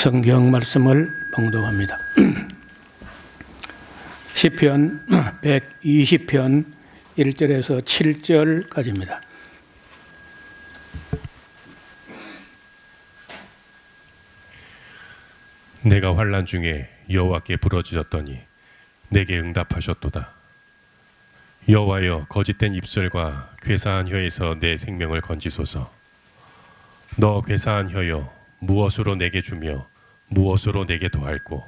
성경 말씀을 봉독합니다. 시편 120편 1절에서 7절까지입니다. 내가 환난 중에 여호와께 부르짖었더니 내게 응답하셨도다. 여호와여, 거짓된 입술과 괴사한 혀에서 내 생명을 건지소서. 너 괴사한 혀여, 무엇으로 내게 주며 무엇으로 내게 더할꼬.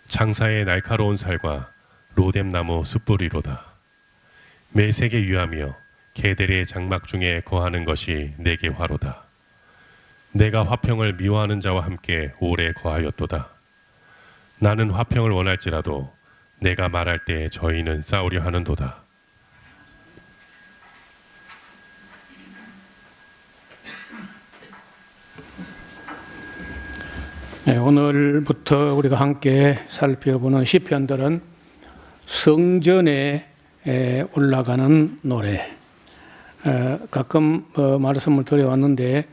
장사의 날카로운 살과 로뎀나무 숯불이로다. 메색에 유하며 게델의 장막 중에 거하는 것이 내게 화로다. 내가 화평을 미워하는 자와 함께 오래 거하였도다. 나는 화평을 원할지라도 내가 말할 때 저희는 싸우려 하는도다. 네, 오늘부터 우리가 함께 살펴보는 시편들은 성전에 올라가는 노래. 가끔 말씀을 드려왔는데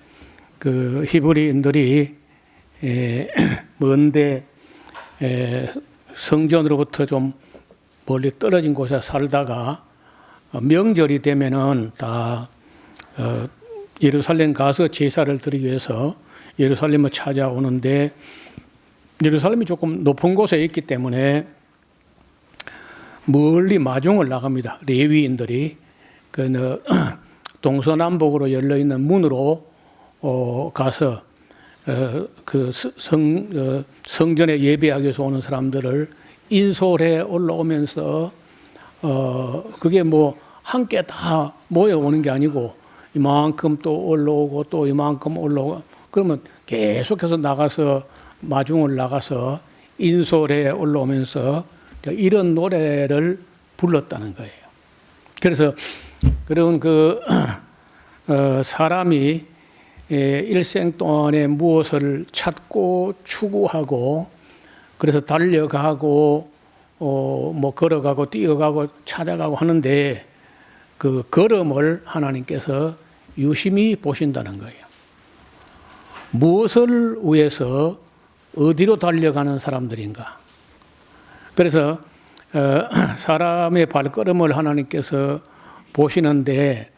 그 히브리인들이 먼데 성전으로부터 좀 멀리 떨어진 곳에 살다가 명절이 되면은 다 예루살렘 가서 제사를 드리기 위해서 예루살렘을 찾아오는데, 예루살렘이 조금 높은 곳에 있기 때문에 멀리 마중을 나갑니다. 레위인들이 그 동서남북으로 열려 있는 문으로 가서 그 성전에 예배하기 위해서 오는 사람들을 인솔해 올라오면서 그게 뭐 함께 다 모여오는 게 아니고 이만큼 또 올라오고 또 이만큼 올라오고, 그러면 계속해서 나가서 마중을 나가서 인솔해 올라오면서 이런 노래를 불렀다는 거예요. 그래서 그런 그 사람이 일생 동안에 무엇을 찾고 추구하고, 그래서 달려가고 뭐 걸어가고 뛰어가고 찾아가고 하는데 그 걸음을 하나님께서 유심히 보신다는 거예요. 무엇을 위해서 어디로 달려가는 사람들인가. 그래서 사람의 발걸음을 하나님께서 보시는데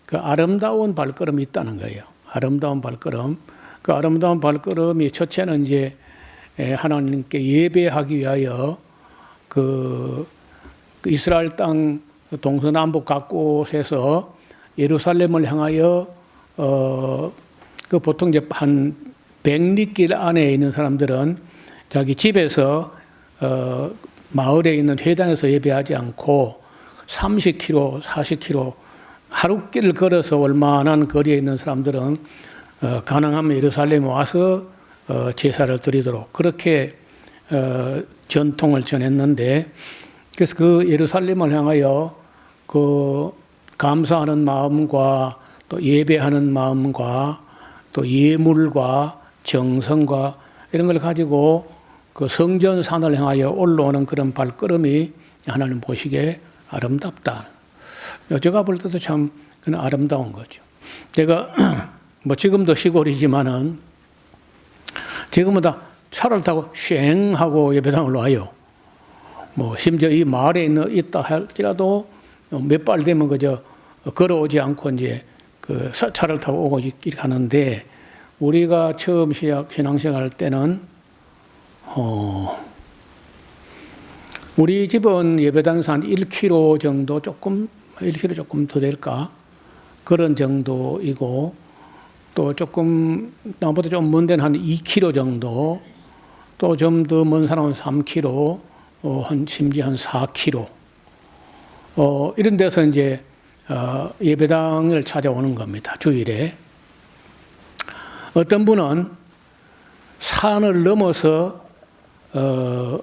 그 아름다운 발걸음이 있다는 거예요. 아름다운 발걸음. 그 아름다운 발걸음이 첫째는 이제 하나님께 예배하기 위하여 그 이스라엘 땅 동서남북 각 곳에서 예루살렘을 향하여 그 보통 이제 한 100리길 안에 있는 사람들은 자기 집에서 마을에 있는 회당에서 예배하지 않고 30km, 40km 하루길 걸어서 올 만한 거리에 있는 사람들은 가능하면 예루살렘에 와서 제사를 드리도록 그렇게 전통을 전했는데, 그래서 그 예루살렘을 향하여 그 감사하는 마음과 또 예배하는 마음과 또 예물과 정성과 이런 걸 가지고 그 성전산을 향하여 올라오는 그런 발걸음이 하나님 보시기에 아름답다. 제가 볼 때도 참 그건 아름다운 거죠. 제가 뭐 지금도 시골이지만은 지금은 다 차를 타고 쉥 하고 예배당을 와요. 뭐 심지어 이 마을에 있다 할지라도 몇 발 되면 그저 걸어오지 않고 이제 그 차를 타고 오고 이렇게 하는데, 우리가 처음 신앙생활 할 때는 우리 집은 예배당에서 한 1km 정도 1km 조금 더 될까? 그런 정도이고, 또 조금, 나보다 좀 먼 데는 한 2km 정도, 또 좀 더 먼 사람은 3km, 심지어 한 4km. 이런 데서 이제, 예배당을 찾아오는 겁니다. 주일에. 어떤 분은 산을 넘어서,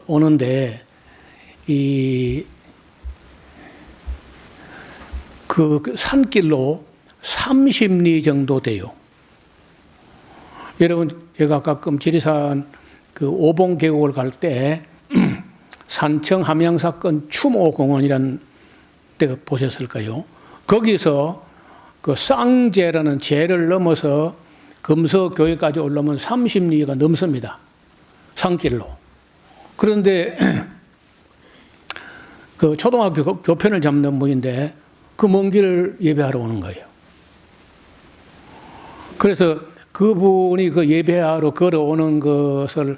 오는데, 그 산길로 30리 정도 돼요. 여러분, 제가 가끔 지리산 그 오봉 계곡을 갈 때 산청 함양사건 추모공원이라는 데 보셨을까요? 거기서 그 쌍제라는 제를 넘어서 금서교회까지 올라오면 30리가 넘습니다. 산길로. 그런데 그 초등학교 교편을 잡는 분인데 그 먼 길을 예배하러 오는 거예요. 그래서 그분이 그 예배하러 걸어오는 것을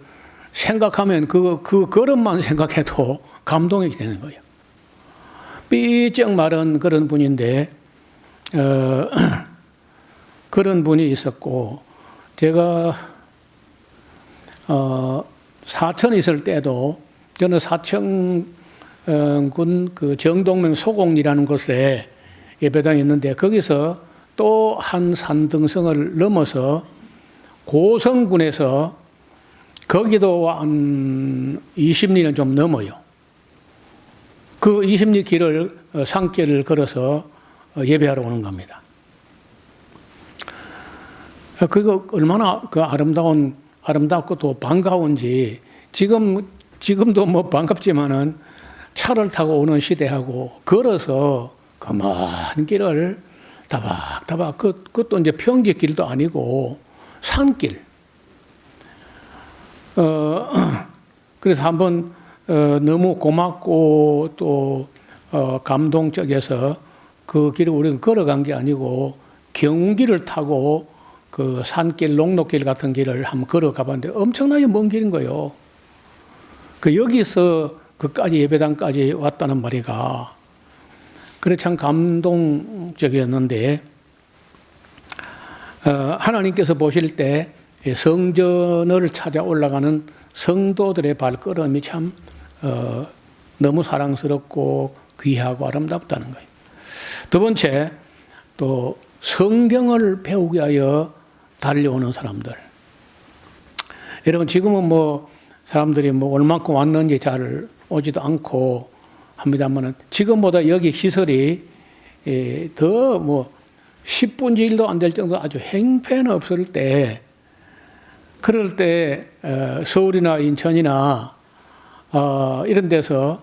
생각하면 그 걸음만 생각해도 감동이 되는 거예요. 삐쩍 마른 그런 분인데 그런 분이 있었고, 제가 사천에 있을 때도 저는 사천군 그 정동명 소곡리라는 곳에 예배당이 있는데 거기서 또 한 산등성을 넘어서 고성군에서 거기도 한 20리는 좀 넘어요. 그 20리 길을 산길을 걸어서 예배하러 오는 겁니다. 그거 얼마나 그 아름답고 또 반가운지, 지금도 뭐 반갑지만은 차를 타고 오는 시대하고 걸어서 그 먼 길을 다박다박, 그것도 이제 평지 길도 아니고 산길. 그래서 한번 너무 고맙고 또 감동적에서 그 길을 우리가 걸어간 게 아니고 경운길을 타고 그 산길, 녹록길 같은 길을 한번 걸어가 봤는데 엄청나게 먼 길인 거예요. 그 여기서 그까지 예배당까지 왔다는 말이가. 그래 참 감동적이었는데, 하나님께서 보실 때 성전을 찾아 올라가는 성도들의 발걸음이 참 너무 사랑스럽고 귀하고 아름답다는 거예요. 두 번째, 또 성경을 배우기 위하여 달려오는 사람들. 여러분, 지금은 뭐 사람들이 뭐 얼만큼 왔는지 잘 오지도 않고 합니다만은, 지금보다 여기 시설이 더 뭐 10분지 1도 안 될 정도 아주 형편없을 때, 그럴 때 서울이나 인천이나 이런 데서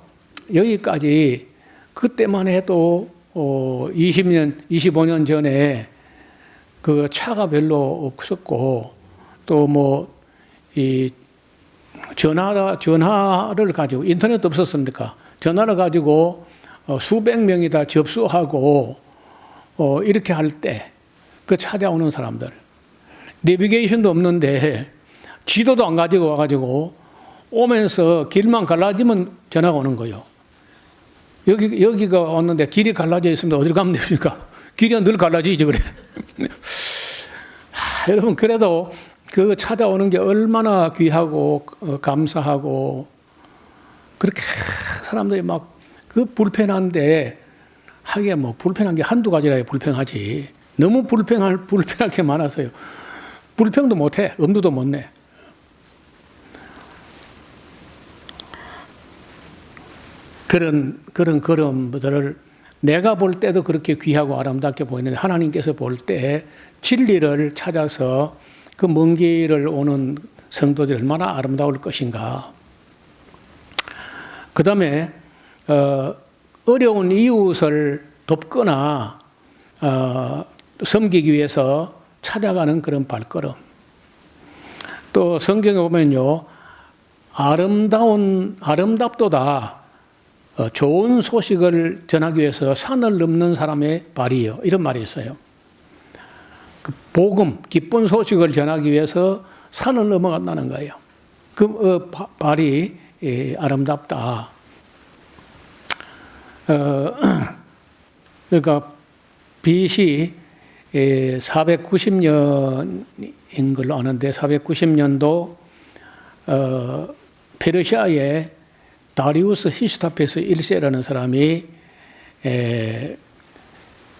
여기까지 그때만 해도 20년, 25년 전에 그 차가 별로 없었고, 또 뭐 이 전화를 가지고, 인터넷도 없었습니까? 전화를 가지고 수백 명이 다 접수하고 이렇게 할 때 그 찾아오는 사람들, 내비게이션도 없는데 지도도 안 가지고 와가지고 오면서 길만 갈라지면 전화가 오는 거예요. 여기가 왔는데 길이 갈라져 있으면 어디로 가면 됩니까? 길이 늘 갈라지지 그래. 여러분, 그래도 그 찾아오는 게 얼마나 귀하고 감사하고, 그렇게 사람들이 막 그 불편한데, 하기에 뭐 불편한 게 한두 가지라 불편하지. 너무 불편할 게 많아서요. 불평도 못해. 엄두도 못 내. 그런 걸음들을 내가 볼 때도 그렇게 귀하고 아름답게 보이는데, 하나님께서 볼 때 진리를 찾아서 그 먼 길을 오는 성도들이 얼마나 아름다울 것인가. 그 다음에 어려운 이웃을 돕거나 섬기기 위해서 찾아가는 그런 발걸음. 또 성경에 보면요, 아름답도다 좋은 소식을 전하기 위해서 산을 넘는 사람의 발이요, 이런 말이 있어요. 그 복음, 기쁜 소식을 전하기 위해서 산을 넘어간다는 거예요. 그 발이 아름답다. 그러니까 BC 490년인 걸로 아는데, 490년도 페르시아의 다리우스 히스타페스 1세라는 사람이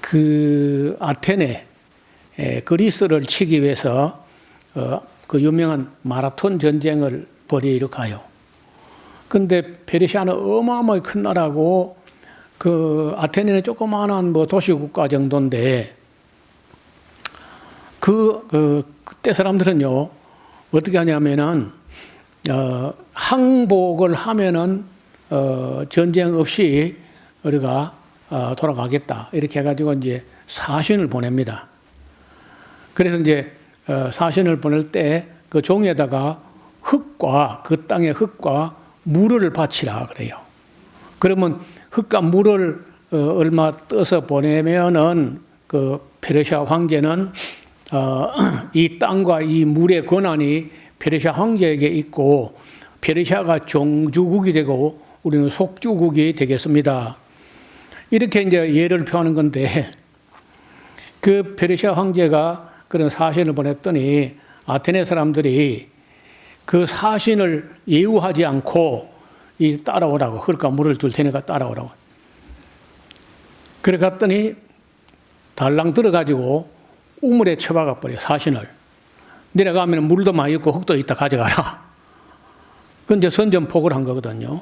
그 아테네, 그리스를 치기 위해서 그 유명한 마라톤 전쟁을 벌이러 가요. 근데 페르시아는 어마어마하게 큰 나라고, 그 아테네는 조그마한 뭐 도시국가 정도인데, 그때 사람들은요 어떻게 하냐면은 항복을 하면은 전쟁 없이 우리가 돌아가겠다, 이렇게 해가지고 이제 사신을 보냅니다. 그래서 이제 사신을 보낼 때 그 종에다가 흙과 그 땅의 흙과 물을 바치라 그래요. 그러면 흙과 물을 얼마 떠서 보내면은 그 페르시아 황제는 이 땅과 이 물의 권한이 페르시아 황제에게 있고 페르시아가 종주국이 되고 우리는 속주국이 되겠습니다. 이렇게 이제 예를 표하는 건데 그 페르시아 황제가 그런 사신을 보냈더니 아테네 사람들이 그 사신을 예우하지 않고 이 따라오라고 흙과 물을 둘 테니까 따라오라고. 그래 갔더니 달랑 들어가지고 우물에 쳐박아 버려 사신을. 내려가면 물도 많이 있고 흙도 있다 가져가라. 그건 이제 선전포고를 한 거거든요.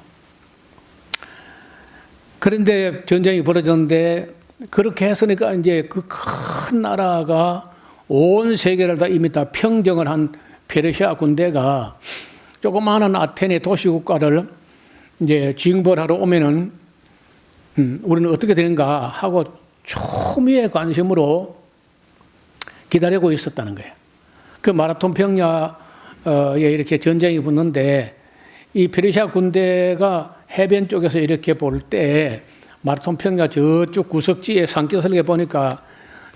그런데 전쟁이 벌어졌는데 그렇게 했으니까 이제 그 큰 나라가 온 세계를 다 이미 다 평정을 한 페르시아 군대가 조그마한 아테네 도시국가를 이제 징벌하러 오면은 우리는 어떻게 되는가 하고 초미의 관심으로 기다리고 있었다는 거예요. 그 마라톤 평야에 이렇게 전쟁이 붙는데 이 페르시아 군대가 해변 쪽에서 이렇게 볼 때 마라톤 평야 저쪽 구석지에 산기슭에 보니까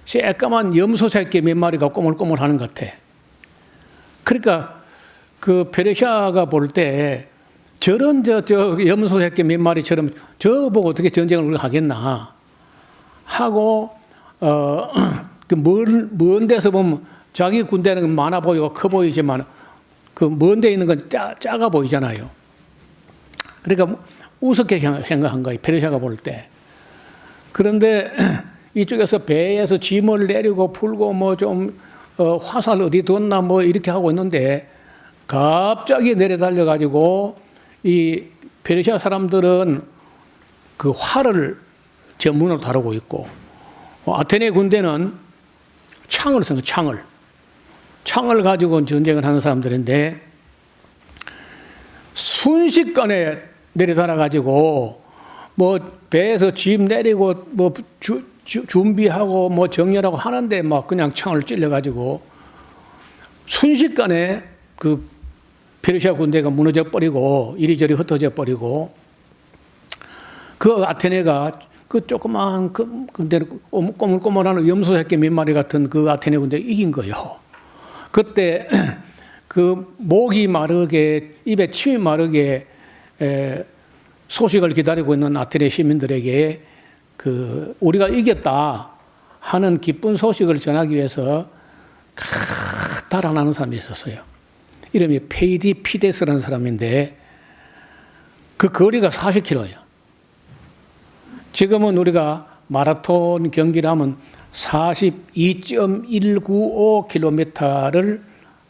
새까만 염소 새끼 몇 마리가 꼬물꼬물 하는 것 같아. 그러니까 그 페르시아가 볼 때 저런 저 염소 새끼 몇 마리처럼 저거 보고 어떻게 전쟁을 우리가 하겠나 하고 그 먼 데서 보면 자기 군대는 많아 보이고 커 보이지만 그 먼 데 있는 건 작아 보이잖아요. 그러니까 우습게 생각한 거예요. 페르시아가 볼 때. 그런데 이쪽에서 배에서 짐을 내리고 풀고 뭐 좀 화살 어디 뒀나 뭐 이렇게 하고 있는데 갑자기 내려 달려 가지고 이 페르시아 사람들은 그 활을 전문으로 다루고 있고 아테네 군대는 창을 쓴 거예요. 창을 가지고 전쟁을 하는 사람들인데 순식간에 내려달아 가지고 뭐 배에서 짐 내리고 뭐 준비하고 뭐 정렬하고 하는데 막 그냥 창을 찔러 가지고 순식간에 그 페르시아 군대가 무너져 버리고 이리저리 흩어져 버리고 그 아테네가 그 조그만 근데 꼬물꼬물하는 염소 새끼 몇 마리 같은 그 아테네 군대 이긴 거예요. 그때 그 목이 마르게 입에 침이 마르게 소식을 기다리고 있는 아테네 시민들에게 그 우리가 이겼다 하는 기쁜 소식을 전하기 위해서 달아나는 사람이 있었어요. 이름이 페이디피데스라는 사람인데 그 거리가 40km예요. 지금은 우리가 마라톤 경기를 하면 42.195km를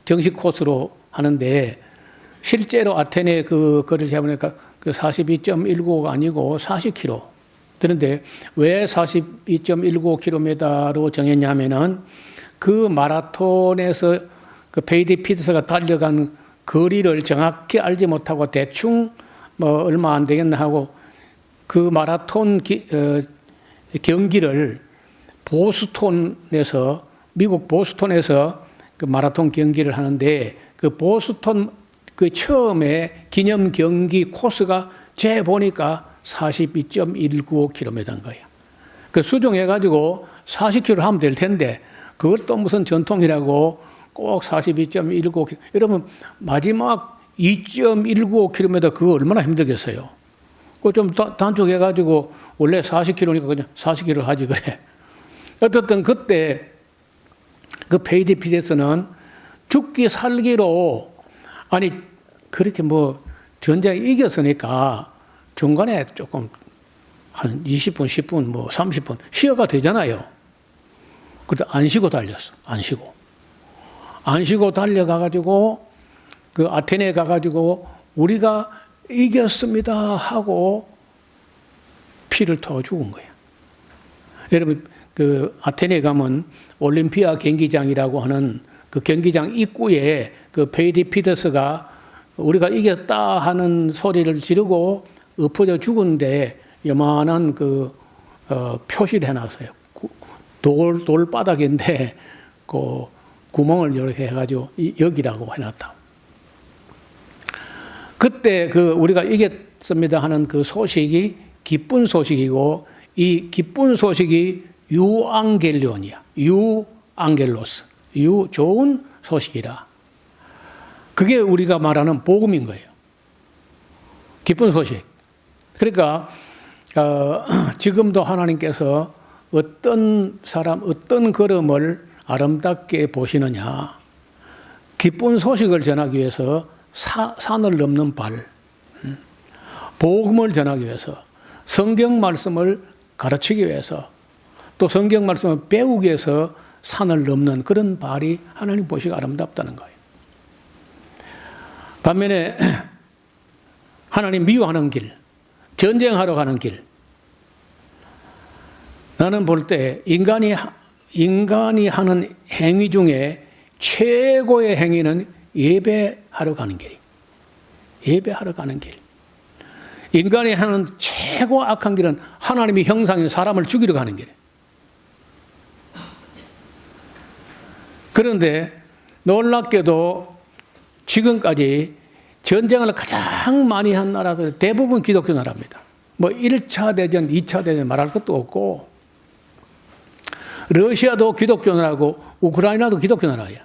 정식 코스로 하는데 실제로 아테네 그 거리를 재보니까 그 42.195가 아니고 40km. 그런데 왜 42.195km로 정했냐면은 그 마라톤에서 그 페이디피드스가 달려간 거리를 정확히 알지 못하고 대충 뭐 얼마 안 되겠나 하고 그 마라톤 경기를 보스톤에서 미국 보스톤에서 그 마라톤 경기를 하는데 그 보스톤 그 처음에 기념 경기 코스가 재 보니까 42.195km인 거예요. 그 수정해가지고 40km 하면 될 텐데 그것도 무슨 전통이라고 꼭 42.195km. 여러분 마지막 2.195km 그거 얼마나 힘들겠어요. 그거 좀 단축해가지고 원래 40km니까 그냥 40km 하지 그래. 어쨌든 그때 그 페이디피데스는 죽기 살기로 아니 그렇게 뭐 전쟁에 이겼으니까 중간에 조금 한 20분, 10분, 뭐 30분 쉬어가 되잖아요. 그래도 안 쉬고 달렸어. 안 쉬고 달려가가지고 그 아테네 가가지고 우리가 이겼습니다 하고 피를 터져 죽은 거예요. 여러분 그 아테네 가면 올림피아 경기장이라고 하는 그 경기장 입구에 그 페이디피데스가 우리가 이겼다 하는 소리를 지르고 엎어져 죽은데 요만한 그 표시를 해놨어요. 돌바닥인데 그 구멍을 이렇게 해가지고 여기라고 해놨다. 그때 우리가 이겼습니다 하는 그 소식이 기쁜 소식이고, 이 기쁜 소식이 유앙겔리온이야. 유앙겔로스. 좋은 소식이라. 그게 우리가 말하는 복음인 거예요. 기쁜 소식. 그러니까 지금도 하나님께서 어떤 사람, 어떤 걸음을 아름답게 보시느냐. 기쁜 소식을 전하기 위해서 산을 넘는 발, 복음을 전하기 위해서, 성경 말씀을 가르치기 위해서, 또 성경 말씀을 배우기 위해서 산을 넘는 그런 발이 하나님 보시기 아름답다는 거예요. 반면에 하나님 미워하는 길, 전쟁하러 가는 길, 나는 볼 때 인간이 하는 행위 중에 최고의 행위는 예배하러 가는 길이. 예배하러 가는 길. 인간이 하는 최고 악한 길은 하나님의 형상인 사람을 죽이러 가는 길. 그런데 놀랍게도 지금까지 전쟁을 가장 많이 한 나라들은 대부분 기독교 나라입니다. 뭐 1차 대전, 2차 대전 말할 것도 없고, 러시아도 기독교 나라고 우크라이나도 기독교 나라야.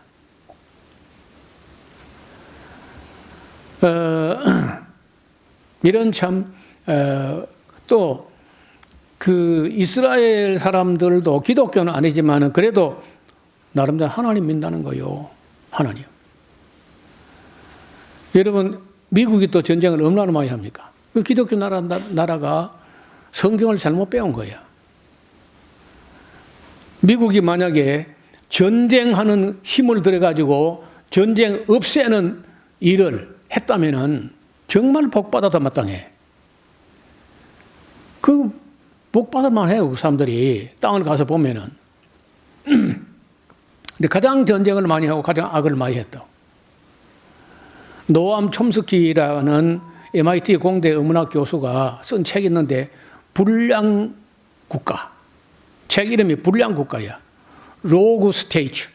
이런 참, 또, 이스라엘 사람들도 기독교는 아니지만 그래도 나름대로 하나님 믿는다는 거요. 하나님. 여러분, 미국이 또 전쟁을 얼마나 많이 합니까? 그 기독교 나라가 성경을 잘못 배운 거야. 미국이 만약에 전쟁하는 힘을 들여가지고 전쟁 없애는 일을 했다면은 정말 복받아도 마땅해. 그 복받을만 해요, 그 사람들이. 땅을 가서 보면은. 근데 가장 전쟁을 많이 하고 가장 악을 많이 했다. 노암 촘스키라는 MIT 공대 어문학 교수가 쓴 책이 있는데, 불량 국가. 책 이름이 불량 국가야. 로그 스테이트.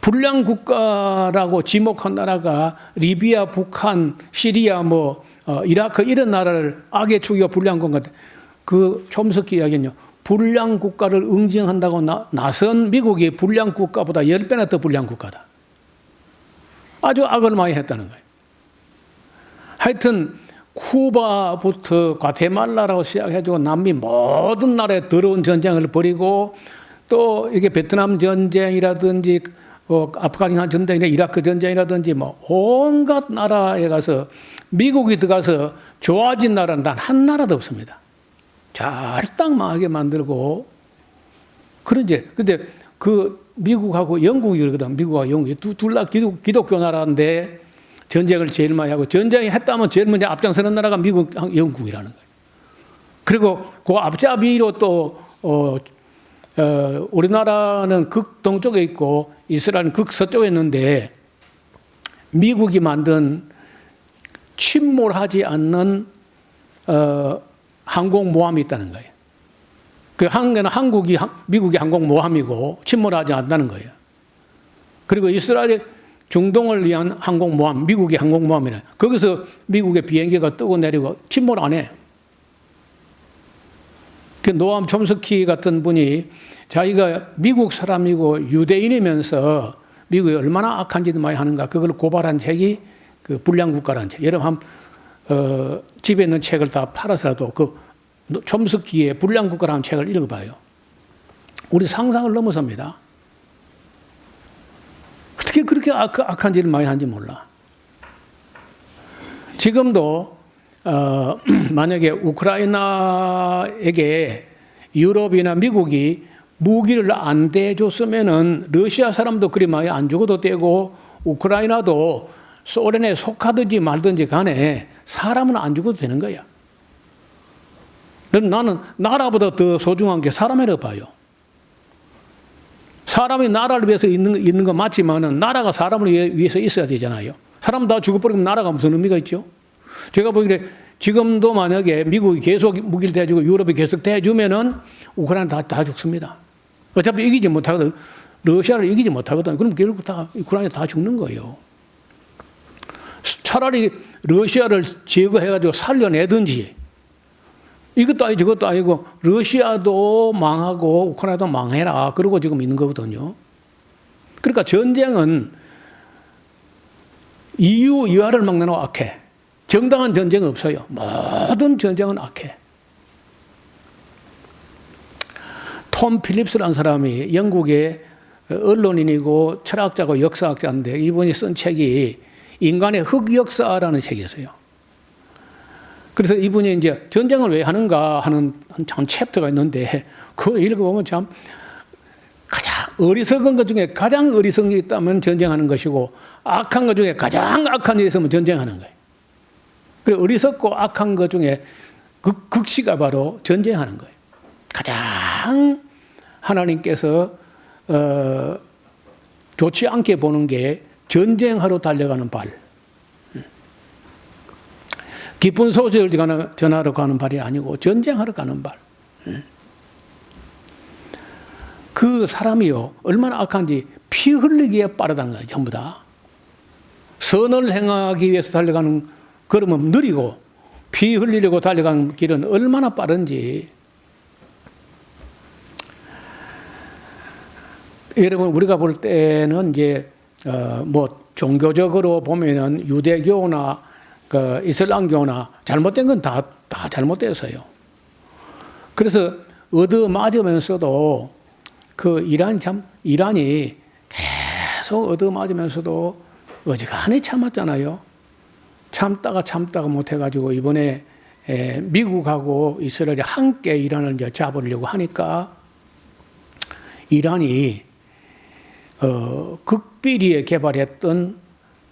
불량 국가라고 지목한 나라가 리비아, 북한, 시리아, 이라크 이런 나라를 악의 축이고 불량 국가. 그 촘스키 이야기는요, 불량 국가를 응징한다고 나선 미국이 불량 국가보다 10배나 더 불량 국가다. 아주 악을 많이 했다는 거예요. 하여튼 쿠바부터 과테말라라고 시작해가지고 남미 모든 나라에 더러운 전쟁을 벌이고, 또 이게 베트남 전쟁이라든지 아프가니스탄 전쟁이나 이라크 전쟁이라든지 온갖 나라에 가서 미국이 들어가서 좋아진 나라는 단 한 나라도 없습니다. 잘 망하게 만들고. 그런데 미국하고 영국이 그러거든. 미국하고 영국이 둘 다 기독교 나라인데 전쟁을 제일 많이 하고, 전쟁이 했다면 제일 먼저 앞장서는 나라가 미국, 영국이라는 거예요. 그리고 그 앞잡이로 또 우리나라는 극동쪽에 있고 이스라엘은 극서쪽에 있는데, 미국이 만든 침몰하지 않는 항공모함이 있다는 거예요. 그 한국에는 미국이 항공모함이고 침몰하지 않는다는 거예요. 그리고 이스라엘의 중동을 위한 항공모함, 미국의 항공모함이네. 거기서 미국의 비행기가 뜨고 내리고 침몰 안 해. 그 노암 촘스키 같은 분이 자기가 미국 사람이고 유대인이면서 미국이 얼마나 악한 짓을 많이 하는가, 그걸 고발한 책이 그 불량국가라는 책. 여러분 집에 있는 책을 다 팔아서라도 그 촘스키의 불량국가라는 책을 읽어봐요. 우리 상상을 넘어섭니다. 어떻게 그렇게 악한 짓을 많이 하는지 몰라. 지금도 만약에 우크라이나에게 유럽이나 미국이 무기를 안 대줬으면은 러시아 사람도 그리 많이 안 죽어도 되고, 우크라이나도 소련에 속하든지 말든지 간에 사람은 안 죽어도 되는 거야. 나는 나라보다 더 소중한 게 사람이라고 봐요. 사람이 나라를 위해서 있는 건 맞지만은 나라가 사람을 위해서 있어야 되잖아요. 사람 다 죽어버리면 나라가 무슨 의미가 있죠? 제가 보기에 지금도 만약에 미국이 계속 무기를 대주고 유럽이 계속 대주면은 우크라이나 다 죽습니다. 어차피 이기지 못하거든. 러시아를 이기지 못하거든. 그럼 결국 다 우크라이나 다 죽는 거예요. 차라리 러시아를 제거해가지고 살려내든지, 이것도 아니고 저것도 아니고 러시아도 망하고 우크라이나도 망해라. 그러고 지금 있는 거거든요. 그러니까 전쟁은 이유 여하를 막는 거 악해. 정당한 전쟁은 없어요. 모든 전쟁은 악해. 톰 필립스라는 사람이 영국의 언론인이고 철학자고 역사학자인데, 이분이 쓴 책이 인간의 흑역사라는 책이었어요. 그래서 이분이 이제 전쟁을 왜 하는가 하는 참 챕터가 있는데, 그거 읽어보면 참 가장 어리석은 것 중에 가장 어리석은 게 있다면 전쟁하는 것이고, 악한 것 중에 가장 악한 일이 있으면 전쟁하는 거예요. 그리고 어리석고 악한 것 중에 극치가 바로 전쟁하는 거예요. 가장 하나님께서 좋지 않게 보는 게 전쟁하러 달려가는 발. 기쁜 소식을 전하러 가는 발이 아니고 전쟁하러 가는 발. 그 사람이요, 얼마나 악한지 피 흘리기에 빠르다는 거예요, 전부 다. 선을 행하기 위해서 달려가는 걸음은 느리고, 피 흘리려고 달려가는 길은 얼마나 빠른지. 여러분, 우리가 볼 때는 이제 뭐 종교적으로 보면은 유대교나 그 이슬람교나 잘못된 건 다 잘못됐어요. 그래서 얻어맞으면서도 그 이란이 계속 얻어맞으면서도 어지간히 참았잖아요. 참다가 못해가지고 이번에 미국하고 이스라엘이 함께 이란을 이제 잡으려고 하니까 이란이 극비리에 개발했던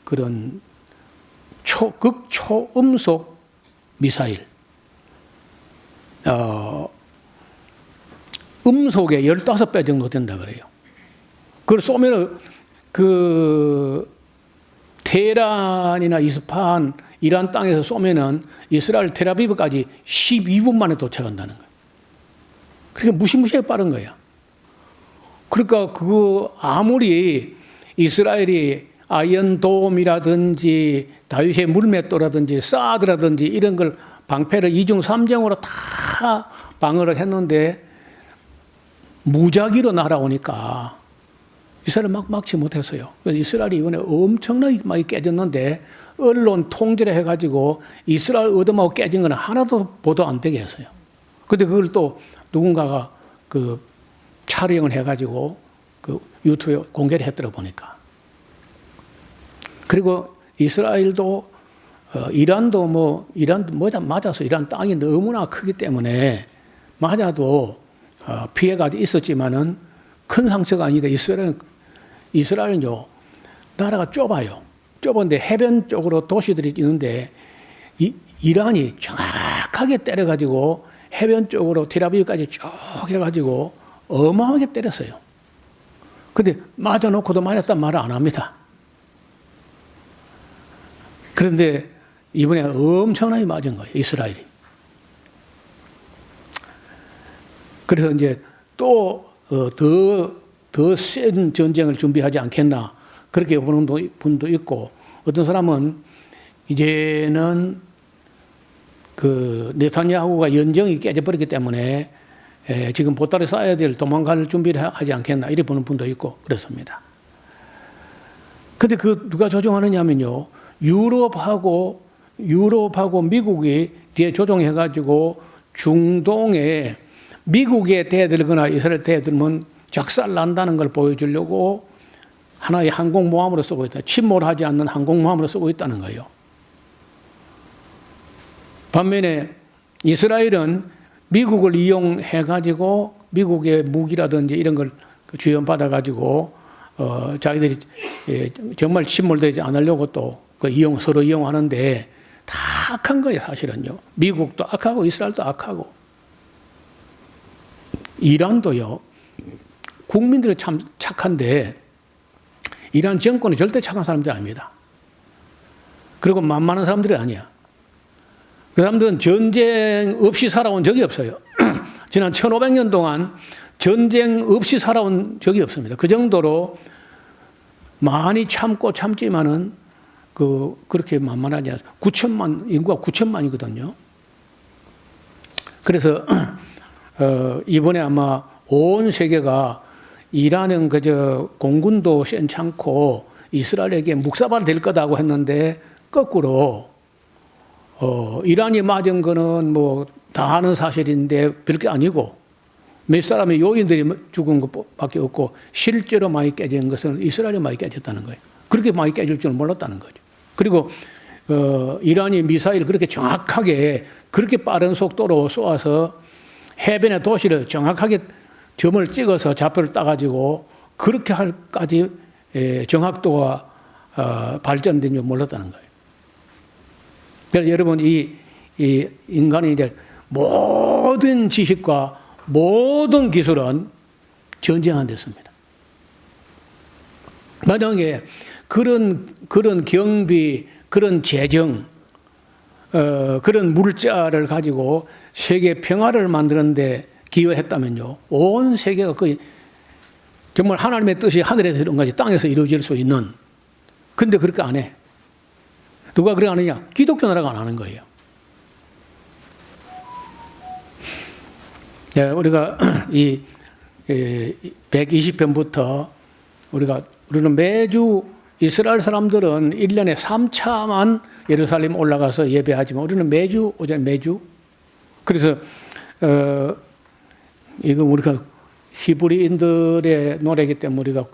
그런 극초음속 미사일, 음속의 15배 정도 된다 그래요. 그걸 쏘면은 그 테헤란이나 이스파한 이란 땅에서 쏘면은 이스라엘 텔아비브까지 12분 만에 도착한다는 거예요. 그러니까 무시무시하게 빠른 거야. 그러니까 그거 아무리 이스라엘이 아이언돔이라든지 다윗의 물맷도라든지 사드라든지 이런 걸 방패를 2중 3중으로 다 방어를 했는데 무작위로 날아오니까 이스라엘 막지 못했어요. 이스라엘이 이번에 엄청나게 많이 깨졌는데 언론 통제를 해가지고 이스라엘 얻어먹고 깨진 건 하나도 보도 안 되게 했어요. 근데 그걸 또 누군가가 그 촬영을 해가지고 그 유튜브에 공개를 했더라 보니까. 그리고 이스라엘도 이란도 맞아서 이란 땅이 너무나 크기 때문에 맞아도 피해가 있었지만은 큰 상처가 아니다. 이스라엘은요, 나라가 좁아요. 좁은데 해변 쪽으로 도시들이 있는데 이란이 정확하게 때려가지고 해변 쪽으로 텔아비브까지 쭉 해가지고 어마어마하게 때렸어요. 근데 맞아놓고도 맞았단 말을 안 합니다. 그런데 이번에 엄청나게 맞은 거예요, 이스라엘이. 그래서 이제 또 더 센 전쟁을 준비하지 않겠나, 그렇게 보는 분도 있고, 어떤 사람은 이제는 그 네타냐후가 연정이 깨져버렸기 때문에 지금 보따리 쌓아야 될 도망갈 준비를 하지 않겠나, 이렇게 보는 분도 있고 그렇습니다. 근데 그 누가 조종하느냐면요, 유럽하고 미국이 뒤에 조종해가지고 중동에 미국에 대들거나 이스라엘 대들면 작살난다는 걸 보여주려고 하나의 항공모함으로 쓰고 있다. 침몰하지 않는 항공모함으로 쓰고 있다는 거예요. 반면에 이스라엘은 미국을 이용해가지고 미국의 무기라든지 이런 걸 지원받아가지고 자기들이 정말 침몰되지 않으려고 또 서로 이용하는데 다 악한 거예요, 사실은요. 미국도 악하고 이스라엘도 악하고. 이란도요, 국민들이 참 착한데 이란 정권이 절대 착한 사람들이 아닙니다. 그리고 만만한 사람들이 아니야. 그 사람들은 전쟁 없이 살아온 적이 없어요. 지난 1500년 동안 전쟁 없이 살아온 적이 없습니다. 그 정도로 많이 참고 참지만은 그렇게 만만하지 않습니다. 9천만, 인구가 9천만이거든요. 그래서 이번에 아마 온 세계가 이란은 그저 공군도 괜찮고 이스라엘에게 묵사발 될 거다고 했는데 거꾸로 이란이 맞은 거는 뭐 다 아는 사실인데 별게 아니고 몇 사람의 요인들이 죽은 것밖에 없고 실제로 많이 깨진 것은 이스라엘이 많이 깨졌다는 거예요. 그렇게 많이 깨질 줄 몰랐다는 거죠. 그리고 이란이 미사일 그렇게 정확하게 그렇게 빠른 속도로 쏘아서 해변의 도시를 정확하게 점을 찍어서 좌표를 따가지고 그렇게 할까지 정확도가 발전된 줄 몰랐다는 거예요. 그래서 여러분 이 인간이 이제 모든 지식과 모든 기술은 전쟁한 됐습니다. 만약에 그런 경비, 그런 재정, 그런 물자를 가지고 세계 평화를 만드는데 기여했다면요, 온 세계가 거의 정말 하나님의 뜻이 하늘에서 이런 것이 땅에서 이루어질 수 있는. 근데 그렇게 안 해. 누가 그렇게 안 하냐? 기독교 나라가 안 하는 거예요. 네, 우리가 이 120편부터 우리는 매주 이스라엘 사람들은 1년에 3차만 예루살렘 올라가서 예배하지만 우리는 매주 그래서 이거 우리가 히브리인들의 노래이기 때문에 우리가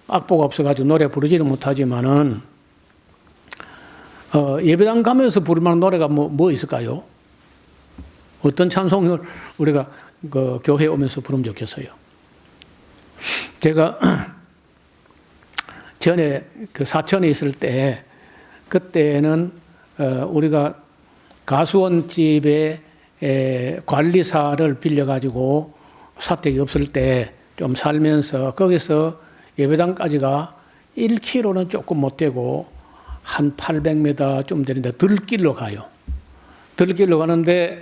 악보가 없어가지고 노래 부르지는 못하지만은 예배당 가면서 부를 만한 노래가 뭐 있을까요? 어떤 찬송을 우리가 교회에 오면서 부르면 좋겠어요. 제가 전에 사천에 있을 때 그때는 우리가 가수원 집에 관리사를 빌려가지고 사택이 없을 때 좀 살면서 거기서 예배당까지가 1km는 조금 못 되고 한 800m 좀 되는데 들길로 가요. 들길로 가는데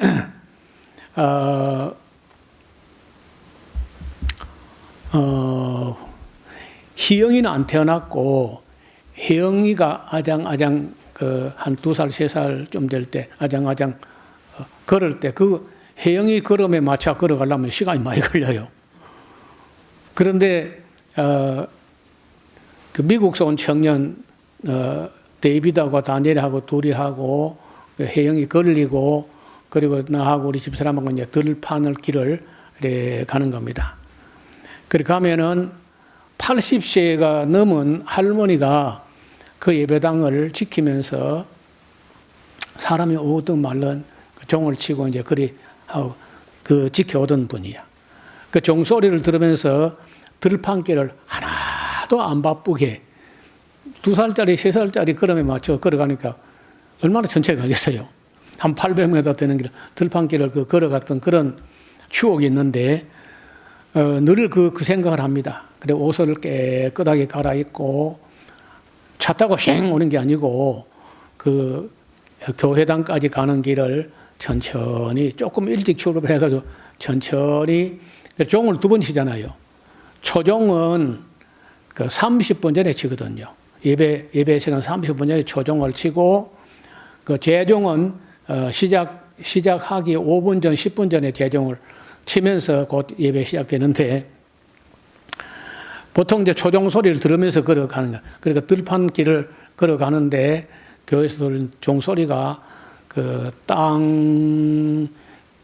희영이는 안 태어났고 혜영이가 아장아장 한 2살, 3살 좀 될 때 아장아장 걸을 때 그 혜영이 걸음에 맞춰 걸어가려면 시간이 많이 걸려요. 그런데 그 미국에서 온 청년 데이비드하고 다니엘하고 둘이 하고 혜영이 걸리고 그리고 나하고 우리 집사람하고 이제 들판을 길을 가는 겁니다. 그렇게 가면은 80세가 넘은 할머니가 그 예배당을 지키면서 사람이 오든 말든 종을 치고 이제 그리 하고 지켜오던 분이야. 그 종소리를 들으면서 들판길을 하나도 안 바쁘게 2살짜리, 3살짜리 걸음에 맞춰 걸어가니까 얼마나 천천히 가겠어요. 한 800m 되는 길, 들판길을 걸어갔던 그런 추억이 있는데 늘 그 생각을 합니다. 그래 옷을 깨끗하게 갈아입고 차 타고 쉥 오는 게 아니고 그 교회당까지 가는 길을 천천히 조금 일찍 출발해가지고 천천히 종을 2번 치잖아요. 초종은 그 30분 전에 치거든요. 예배 시간 30분 전에 초종을 치고 그 재종은 시작하기 5분 전, 10분 전에 재종을 치면서 곧 예배 시작되는데 보통 이제 초종 소리를 들으면서 걸어가는 거야. 그러니까 들판길을 걸어가는데 교회에서 들은 종소리가 그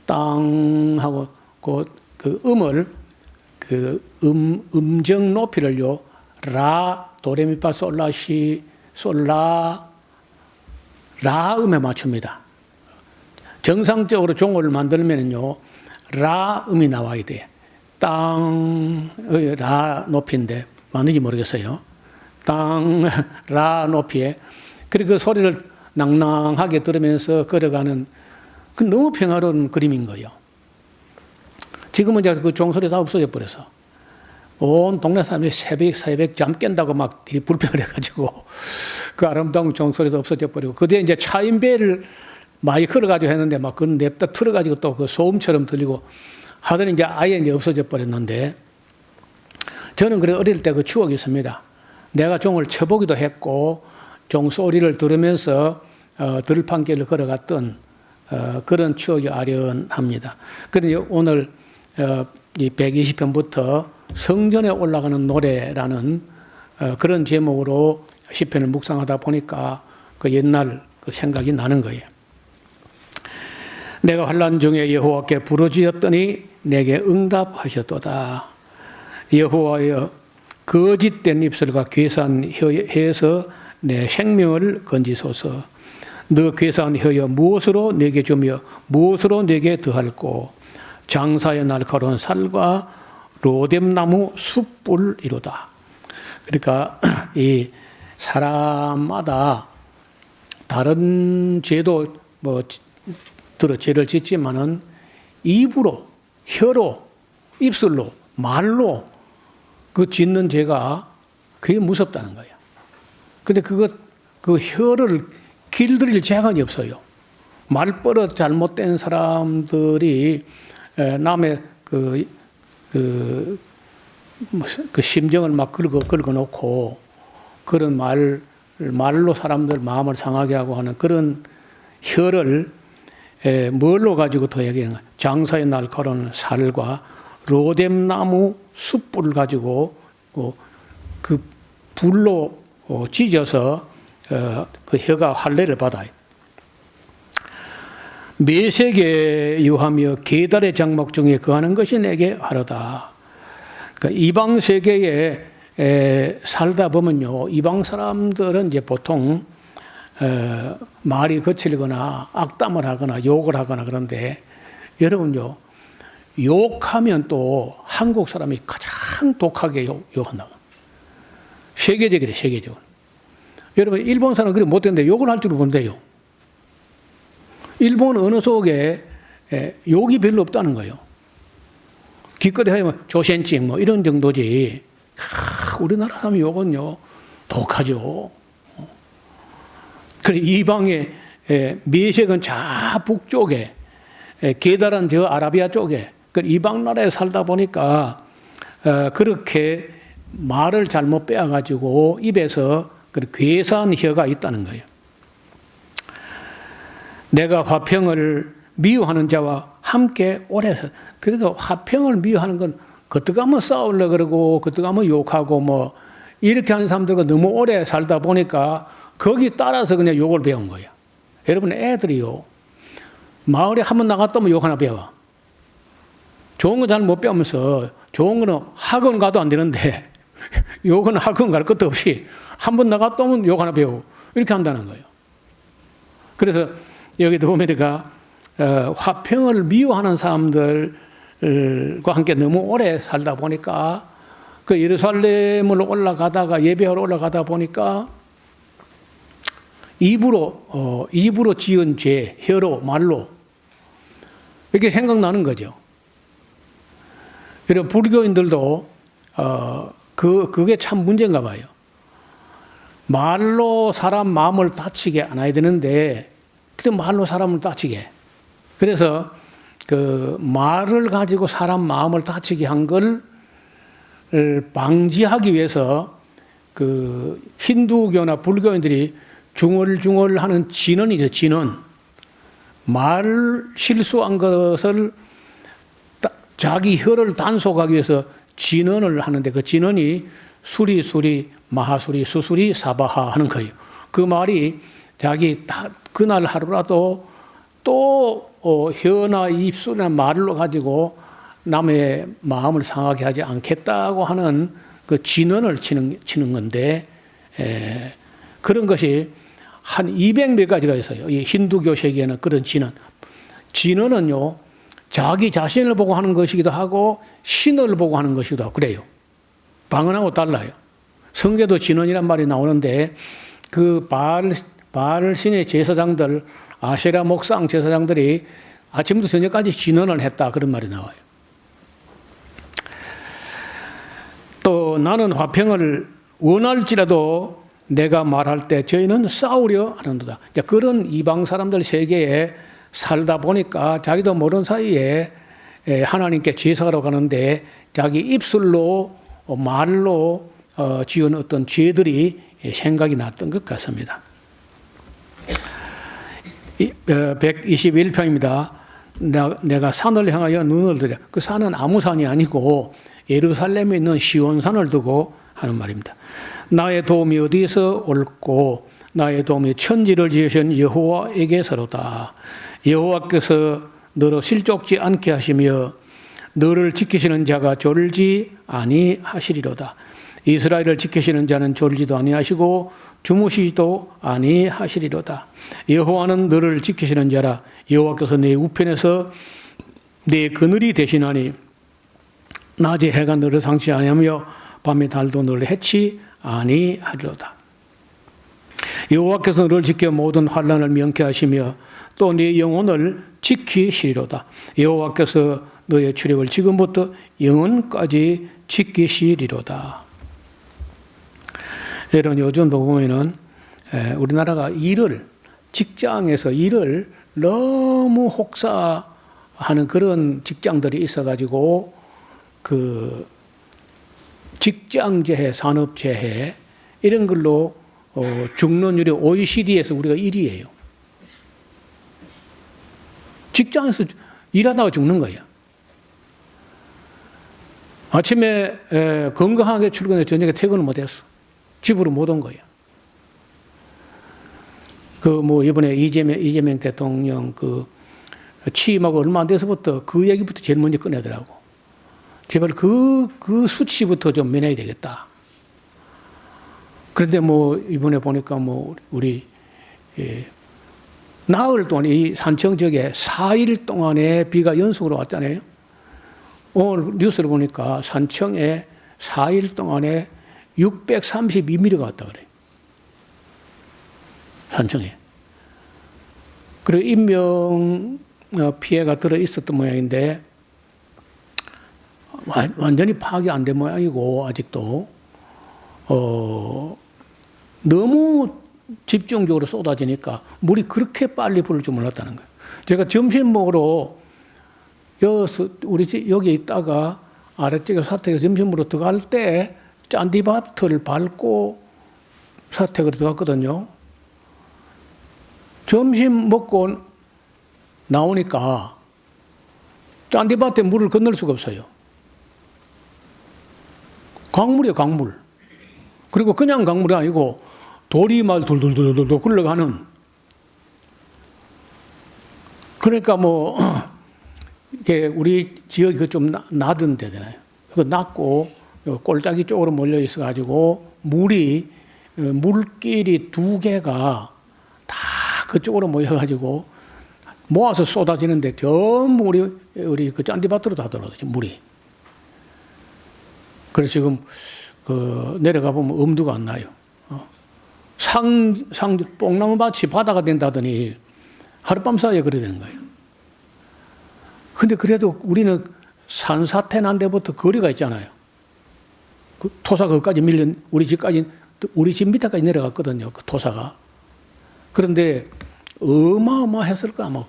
땅 하고 그 음을 음정 높이를요 라 도레미파 솔라시 솔라 라 음에 맞춥니다. 정상적으로 종을 만들면요 라 음이 나와야 돼. 땅의 라 높이인데 맞는지 모르겠어요. 땅 라 높이에 그리고 그 소리를 낭낭하게 들으면서 걸어가는 그 너무 평화로운 그림인 거예요. 지금은 이제 그 종소리 다 없어져 버려서 온 동네 사람이 새벽 잠 깬다고 막 불평을 해가지고 그 아름다운 종소리도 없어져 버리고 그때 이제 차인배를 많이 걸어가지고 했는데 막 그건 냅다 틀어가지고 또 그 소음처럼 들리고 하더니 이제 아예 이제 없어져 버렸는데 저는 그래 어릴 때 그 추억이 있습니다. 내가 종을 쳐보기도 했고 종 소리를 들으면서 들판길을 걸어갔던 그런 추억이 아련합니다. 그런데 오늘 이 120편부터 성전에 올라가는 노래라는 그런 제목으로 시편을 묵상하다 보니까 그 옛날 그 생각이 나는 거예요. 내가 환난 중에 여호와께 부르짖었더니 내게 응답하셨도다. 여호와여 거짓된 입술과 괴산 혀에서 내 생명을 건지소서. 너 괴산 혀여 무엇으로 내게 주며 무엇으로 내게 더할꼬. 장사의 날카로운 살과 로뎀나무 숯불이로다. 그러니까 이 사람마다 다른 죄도 죄를 짓지만은 입으로, 혀로, 입술로, 말로 그 짓는 죄가 그게 무섭다는 거예요. 근데 그 혀를 길들일 재간이 없어요. 말버릇 잘못된 사람들이 남의 그 심정을 막 긁어놓고 그런 말로 사람들 마음을 상하게 하고 하는 그런 혀를 뭘로 가지고 더 얘기하는 거예요. 장사의 날카로운 살과 로뎀나무 숯불을 가지고 그 불로 찢어서 그 혀가 할례를 받아요. 메색에 유하며 계달의 장막 중에 거하는 것이 내게 하로다. 그러니까 이방 세계에 살다 보면요, 이방 사람들은 이제 보통 말이 거칠거나 악담을 하거나 욕을 하거나 그런데 여러분요, 욕하면 또 한국 사람이 가장 독하게 욕한다. 세계적이래, 세계적으로. 여러분, 일본 사람은 그렇게 못했는데 욕을 할 줄 모른대요. 일본 언어 속에 욕이 별로 없다는 거예요. 기껏 하면 조센찡 뭐 이런 정도지. 우리나라 사람 욕은요, 독하죠. 그래, 이방의 메색은 저 북쪽에, 게달은 저 아라비아 쪽에, 그 이방 나라에 살다 보니까 그렇게 말을 잘못 빼앗가지고 입에서 괴사한 혀가 있다는 거예요. 내가 화평을 미워하는 자와 함께 오래 그러니까 화평을 미워하는 건 그때가 뭐 싸우려 그러고 그때가 뭐 욕하고 뭐 이렇게 하는 사람들과 너무 오래 살다 보니까 거기 따라서 그냥 욕을 배운 거예요. 여러분 애들이요, 마을에 한번 나갔다 오면 욕 하나 배워. 좋은 거 잘 못 배우면서 좋은 거는 학원 가도 안 되는데 욕은 학원 갈 것도 없이 한 번 나갔다 오면 욕 하나 배우고 이렇게 한다는 거예요. 그래서 여기도 보니까 화평을 미워하는 사람들과 함께 너무 오래 살다 보니까 그 예루살렘을 올라가다가 예배하러 올라가다 보니까 입으로 지은 죄, 혀로, 말로 이렇게 생각나는 거죠. 여러분 불교인들도 그게 참 문제인가 봐요. 말로 사람 마음을 다치게 안 해야 되는데 그래 말로 사람을 다치게. 그래서 그 말을 가지고 사람 마음을 다치게 한 걸 방지하기 위해서 그 힌두교나 불교인들이 중얼중얼하는 진언이죠, 진언. 말 실수한 것을 자기 혀를 단속하기 위해서 진언을 하는데 그 진언이 수리수리 마하수리 수수리 사바하 하는 거예요. 그 말이 자기 그날 하루라도 또 혀나 입술이나 말로 가지고 남의 마음을 상하게 하지 않겠다고 하는 그 진언을 치는 건데 그런 것이 한 200몇 가지가 있어요. 이 힌두교 세계에는 그런 진언. 진언은요, 자기 자신을 보고 하는 것이기도 하고 신을 보고 하는 것이기도 하고 그래요. 방언하고 달라요. 성경에도 진언이란 말이 나오는데 그 바알 신의 제사장들, 아세라 목상 제사장들이 아침부터 저녁까지 진언을 했다 그런 말이 나와요. 또 나는 화평을 원할지라도 내가 말할 때 저희는 싸우려 하는도다. 그런 이방 사람들 세계에 살다 보니까 자기도 모르는 사이에 하나님께 제사하러 가는데 자기 입술로 말로 지은 어떤 죄들이 생각이 났던 것 같습니다. 121편입니다. 내가 산을 향하여 눈을 들여. 그 산은 아무 산이 아니고 예루살렘에 있는 시온산을 두고 하는 말입니다. 나의 도움이 어디에서 올고 나의 도움이 천지를 지으신 여호와에게서로다. 여호와께서 너를 실족지 않게 하시며 너를 지키시는 자가 졸지 아니하시리로다. 이스라엘을 지키시는 자는 졸지도 아니하시고 주무시지도 아니하시리로다. 여호와는 너를 지키시는 자라. 여호와께서 내 우편에서 내 그늘이 되시나니 낮에 해가 너를 상치 아니하며 밤에 달도 너를 해치 아니하리로다. 여호와께서 너를 지켜 모든 환난을 명쾌하시며 또 네 영혼을 지키시리로다. 여호와께서 너의 출입을 지금부터 영원까지 지키시리로다. 여러분, 요즘도 보면은 우리나라가 직장에서 일을 너무 혹사하는 그런 직장들이 있어가지고 그 직장재해, 산업재해 이런 걸로 죽는율이 OECD에서 우리가 1위예요. 직장에서 일하다가 죽는 거예요. 아침에 건강하게 출근해 저녁에 퇴근을 못했어. 집으로 못 온 거예요. 이번에 이재명 대통령 취임하고 얼마 안 돼서부터 그 얘기부터 제일 먼저 꺼내더라고. 제발 그 수치부터 좀 면해야 되겠다. 그런데 이번에 보니까 우리 나흘 동안 이 산청 지역에 4일 동안에 비가 연속으로 왔잖아요. 오늘 뉴스를 보니까 산청에 4일 동안에 632mm가 왔다 그래요. 산청에. 그리고 인명 피해가 들어 있었던 모양인데 완전히 파악이 안 된 모양이고 아직도 너무 집중적으로 쏟아지니까 물이 그렇게 빨리 부를 줄 몰랐다는 거예요. 제가 점심 먹으러 여기 있다가 아래쪽에 사택에 점심 먹으러 들어갈 때 잔디밭을 밟고 사택으로 들어갔거든요. 점심 먹고 나오니까 잔디밭에 물을 건널 수가 없어요. 강물이에요, 강물. 그리고 그냥 강물이 아니고 돌이 막 돌돌돌돌 굴러가는. 그러니까 이게 우리 지역이 좀 낮은 데잖아요. 그 낮고 골짜기 쪽으로 몰려 있어가지고 물길이 2개가 다 그쪽으로 모여가지고 모아서 쏟아지는데 전부 우리 그 잔디밭으로 다 들어가죠, 물이. 그래서 지금 내려가 보면 엄두가 안 나요. 뽕나무 밭이 바다가 된다더니 하룻밤 사이에 그래 되는 거예요. 근데 그래도 우리는 산사태 난 데부터 거리가 있잖아요. 그 토사가 거기까지 우리 집 밑에까지 내려갔거든요. 그 토사가. 그런데 어마어마했을까 아마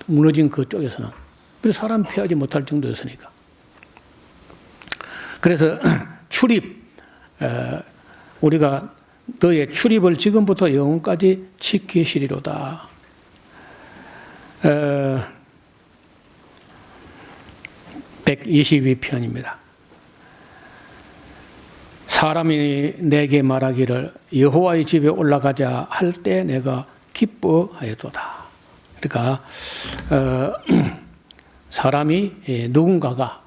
무너진 그쪽에서는. 그래서 사람 피하지 못할 정도였으니까. 그래서 우리가 너의 출입을 지금부터 영원까지 지키시리로다. 122편입니다. 사람이 내게 말하기를 여호와의 집에 올라가자 할 때 내가 기뻐하였도다. 그러니까 사람이 누군가가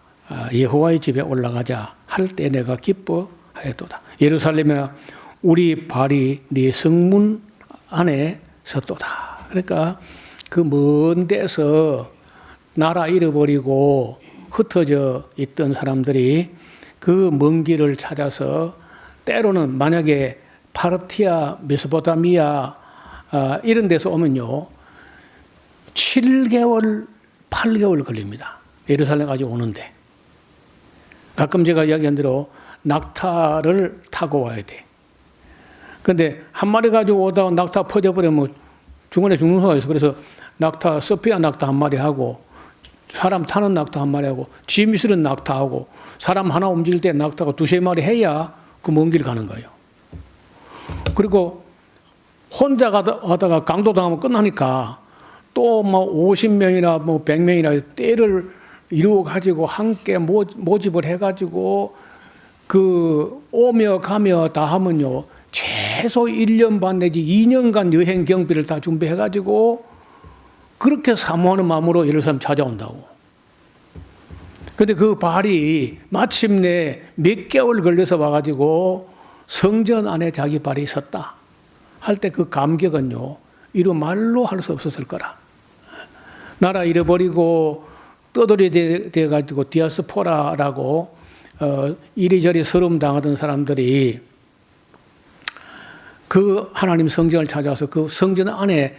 여호와의 집에 올라가자 할 때 내가 기뻐하였도다. 예루살렘에 우리 발이 네 성문 안에 섰도다. 그러니까 그 먼 데서 나라 잃어버리고 흩어져 있던 사람들이 그 먼 길을 찾아서 때로는 만약에 파르티아, 메소포타미아 이런 데서 오면요 7개월, 8개월 걸립니다. 예루살렘까지 오는데. 가끔 제가 이야기한 대로 낙타를 타고 와야 돼. 근데 한 마리 가지고 오다가 낙타 퍼져버리면 중간에 죽는 수가 있어. 그래서 소피아 낙타 한 마리 하고 사람 타는 낙타 한 마리하고 짐 실은 낙타하고 사람 하나 움직일 때 낙타가 두세 마리 해야 그 먼 길 가는 거예요. 그리고 혼자 가다가 강도당하면 끝나니까 또 뭐 50명이나 뭐 100명이나 떼를 이루어 가지고 함께 모집을 해 가지고 그 오며 가며 다 하면요 최소 1년 반 내지 2년간 여행 경비를 다 준비해 가지고 그렇게 사모하는 마음으로 예루살렘 찾아온다고. 그런데 그 발이 마침내 몇 개월 걸려서 와가지고 성전 안에 자기 발이 섰다 할 때 그 감격은요 이루 말로 할 수 없었을 거라. 나라 잃어버리고 떠돌이 돼가지고 디아스포라라고 이리저리 서름 당하던 사람들이 그 하나님 성전을 찾아와서 그 성전 안에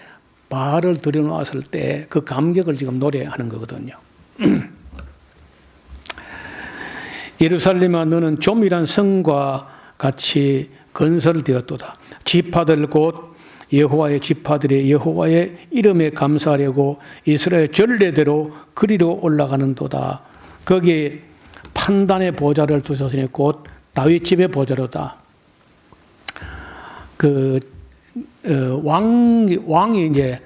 발을 들여놓았을 때 그 감격을 지금 노래하는 거거든요. 예루살렘아 너는 조밀한 성과 같이 건설되었도다. 지파들 곧 여호와의 지파들이 여호와의 이름에 감사하려고 이스라엘 전례대로 그리로 올라가는도다. 거기에 판단의 보좌를 두셨으니 곧 다윗 집의 보좌로다. 왕이 이제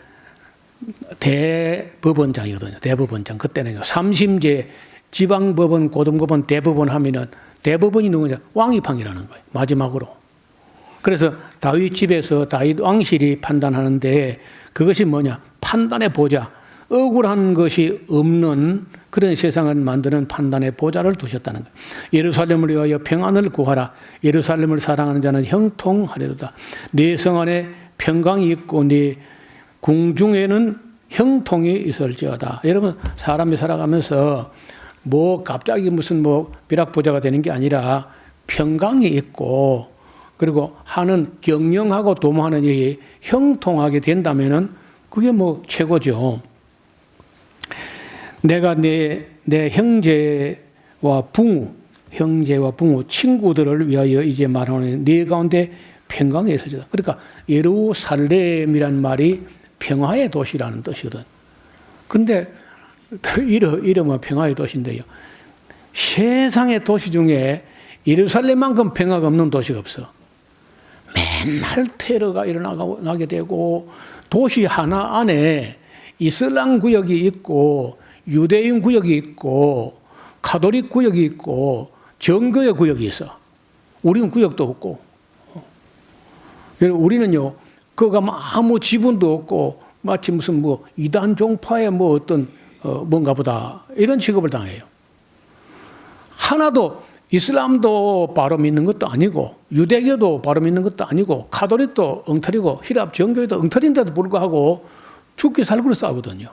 대법원장이거든요. 대법원장. 그때는요. 3심제 지방법원, 고등법원, 대법원 하면은 대법원이 누구냐? 왕이팡이라는 거예요. 마지막으로. 그래서 다윗 집에서 다윗 왕실이 판단하는데 그것이 뭐냐? 판단의 보좌. 억울한 것이 없는 그런 세상을 만드는 판단의 보좌를 두셨다는 거예요. 예루살렘을 위하여 평안을 구하라. 예루살렘을 사랑하는 자는 형통하리로다. 네 성 안에 평강이 있고 네 궁중에는 형통이 있을지어다. 여러분 사람이 살아가면서 뭐 갑자기 무슨 뭐 벼락부자가 되는 게 아니라 평강이 있고 그리고 하는 경영하고 도모하는 일이 형통하게 된다면은 그게 뭐 최고죠. 내가 내 형제와 부모, 친구들을 위하여 이제 말하는 네 가운데 평강이 있어지다. 그러니까 예루살렘이란 말이 평화의 도시라는 뜻이거든. 근데 이름은 평화의 도시인데요. 세상의 도시 중에 예루살렘만큼 평화가 없는 도시가 없어. 맨날 테러가 일어나게 되고 도시 하나 안에 이슬람 구역이 있고 유대인 구역이 있고 가톨릭 구역이 있고 정교의 구역이 있어. 우리는 구역도 없고. 우리는요, 그거 아무 지분도 없고 마치 무슨 뭐 이단 종파의 뭐 어떤 뭔가 보다 이런 취급을 당해요. 하나도 이슬람도 바로 믿는 것도 아니고 유대교도 바로 믿는 것도 아니고 가톨릭도 엉터리고 히랍 정교회도 엉터리인데도 불구하고 죽기 살기로 싸우거든요.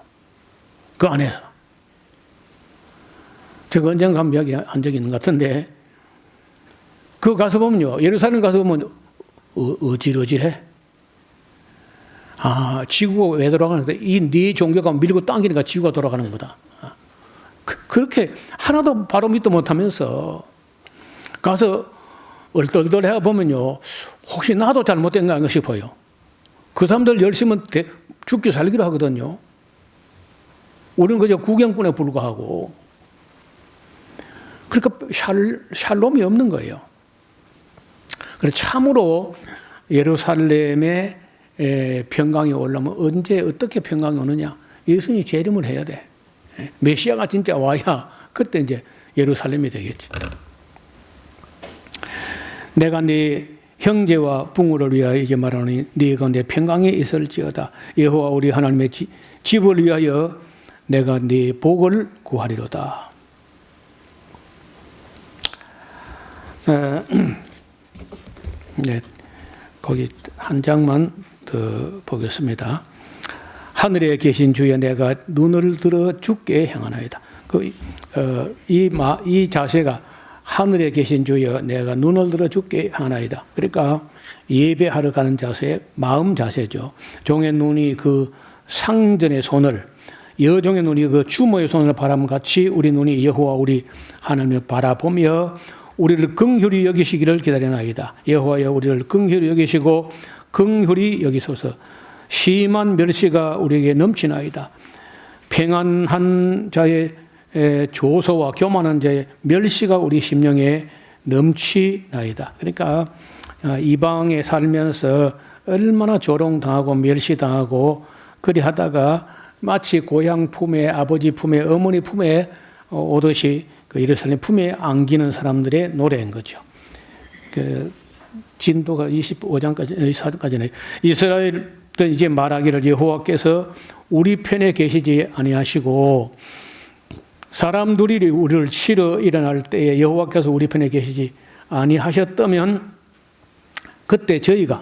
그 안에서. 제가 언젠가 한번 이야기한 적이 있는 것 같은데 그 가서 보면요. 예루살렘 가서 보면 어질어질해. 아, 지구가 왜 돌아가는데 이 네 종교가 밀고 당기니까 지구가 돌아가는 거다. 그렇게 하나도 바로 믿도 못하면서 가서 얼떨떨해 보면요. 혹시 나도 잘못된 거 아닌가 싶어요. 그 사람들 열심히 죽기 살기로 하거든요. 우리는 그저 구경꾼에 불과하고. 그러니까 샬롬이 없는 거예요. 그래서 참으로 예루살렘에 평강이 올라오면 언제 어떻게 평강이 오느냐? 예수님이 재림을 해야 돼. 메시아가 진짜 와야 그때 이제 예루살렘이 되겠지. 내가 네 형제와 부모를 위하여 이제 말하노니 네 가운데 평강이 있을지어다. 여호와 우리 하나님의 집을 위하여 내가 네 복을 구하리로다. 네, 거기 한 장만 더 보겠습니다. 하늘에 계신 주여 내가 눈을 들어 주께 향하나이다. 이 자세가 하늘에 계신 주여 내가 눈을 들어 주께 향하나이다. 그러니까 예배하러 가는 자세, 마음 자세죠. 종의 눈이 그 상전의 손을, 여종의 눈이 그 주모의 손을 바라면 같이 우리 눈이 여호와 우리 하나님을 바라보며 우리를 긍휼히 여기시기를 기다리나이다. 여호와여 우리를 긍휼히 여기시고 긍휼히 여기소서. 심한 멸시가 우리에게 넘치나이다. 평안한 자의 조소와 교만한 자의 멸시가 우리 심령에 넘치나이다. 그러니까 이방에 살면서 얼마나 조롱당하고 멸시당하고 그리 하다가 마치 고향 품에, 아버지 품에, 어머니 품에 오듯이 그 예루살렘 품에 안기는 사람들의 노래인 거죠. 그 진도가 25장까지는 이스라엘은 이제 말하기를 여호와께서 우리 편에 계시지 아니하시고 사람들이 우리를 치러 일어날 때에 여호와께서 우리 편에 계시지 아니하셨다면 그때 저희는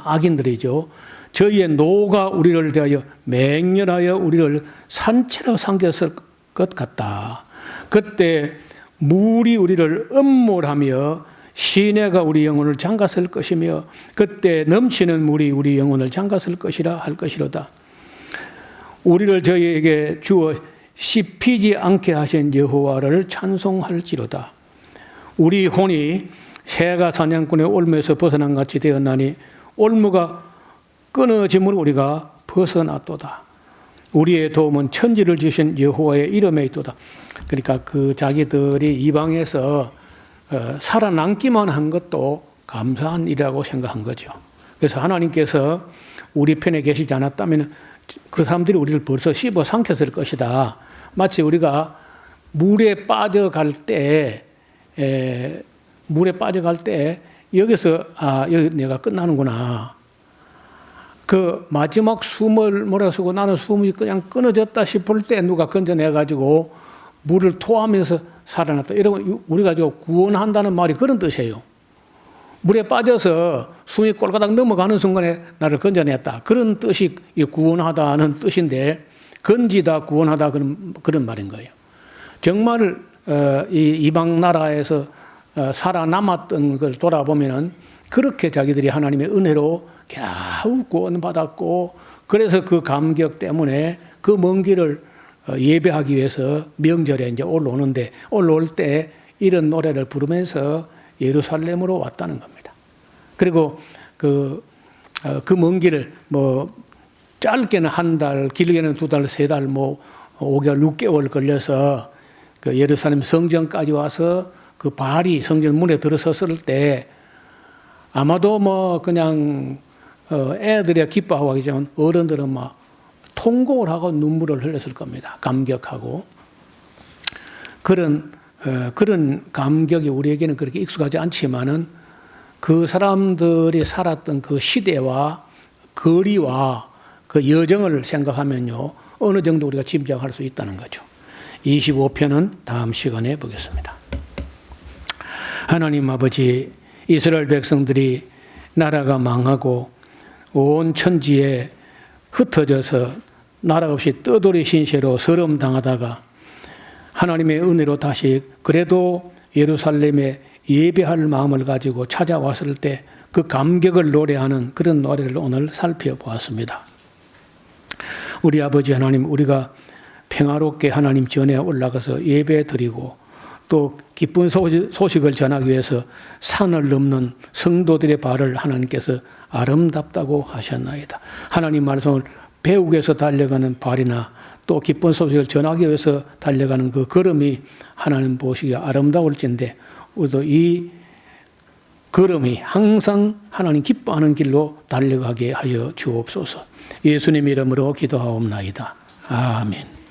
악인들이죠. 저희의 노가 우리를 대하여 맹렬하여 우리를 산채로 삼켰을 것 같다. 그때 물이 우리를 엄몰하며 시내가 우리 영혼을 잠갔을 것이며 그때 넘치는 물이 우리 영혼을 잠갔을 것이라 할 것이로다. 우리를 저희에게 주어 씹히지 않게 하신 여호와를 찬송할지로다. 우리 혼이 새가 사냥꾼의 올무에서 벗어난 같이 되었나니 올무가 끊어짐으로 우리가 벗어났도다. 우리의 도움은 천지를 지으신 여호와의 이름에 있도다. 그러니까 그 자기들이 이방에서 살아남기만 한 것도 감사한 일이라고 생각한 거죠. 그래서 하나님께서 우리 편에 계시지 않았다면 그 사람들이 우리를 벌써 씹어 삼켰을 것이다. 마치 우리가 물에 빠져갈 때 여기서 여기 내가 끝나는구나. 그 마지막 숨을 몰아쓰고 나는 숨이 그냥 끊어졌다 싶을 때 누가 건져내가지고 물을 토하면서 살아났다. 여러분, 우리가 구원한다는 말이 그런 뜻이에요. 물에 빠져서 숨이 꼴가닥 넘어가는 순간에 나를 건져냈다. 그런 뜻이 구원하다는 뜻인데, 건지다, 구원하다 그런 말인 거예요. 정말 이 이방 나라에서 살아남았던 걸 돌아보면은 그렇게 자기들이 하나님의 은혜로 겨우 구원받았고, 그래서 그 감격 때문에 그 먼 길을 예배하기 위해서 명절에 이제 올라올 때 이런 노래를 부르면서 예루살렘으로 왔다는 겁니다. 그리고 그 먼 길을 짧게는 한 달, 길게는 2달, 3달, 5개월, 6개월 걸려서 그 예루살렘 성전까지 와서 그 발이 성전 문에 들어섰을 때 아마도 그냥 애들이 기뻐하고 하기 전 어른들은 막 통곡을 하고 눈물을 흘렸을 겁니다. 감격하고. 그런 감격이 우리에게는 그렇게 익숙하지 않지만은 그 사람들이 살았던 그 시대와 거리와 그 여정을 생각하면요, 어느 정도 우리가 짐작할 수 있다는 거죠. 25편은 다음 시간에 보겠습니다. 하나님 아버지, 이스라엘 백성들이 나라가 망하고 온 천지에 흩어져서 나라 없이 떠돌이 신세로 서름 당하다가 하나님의 은혜로 다시 그래도 예루살렘에 예배할 마음을 가지고 찾아왔을 때 그 감격을 노래하는 그런 노래를 오늘 살펴보았습니다. 우리 아버지 하나님, 우리가 평화롭게 하나님 전에 올라가서 예배 드리고 또 기쁜 소식을 전하기 위해서 산을 넘는 성도들의 발을 하나님께서 아름답다고 하셨나이다. 하나님 말씀을 배우기 위해서 달려가는 발이나 또 기쁜 소식을 전하기 위해서 달려가는 그 걸음이 하나님 보시기에 아름다울진데 우리도 이 걸음이 항상 하나님 기뻐하는 길로 달려가게 하여 주옵소서. 예수님 이름으로 기도하옵나이다. 아멘.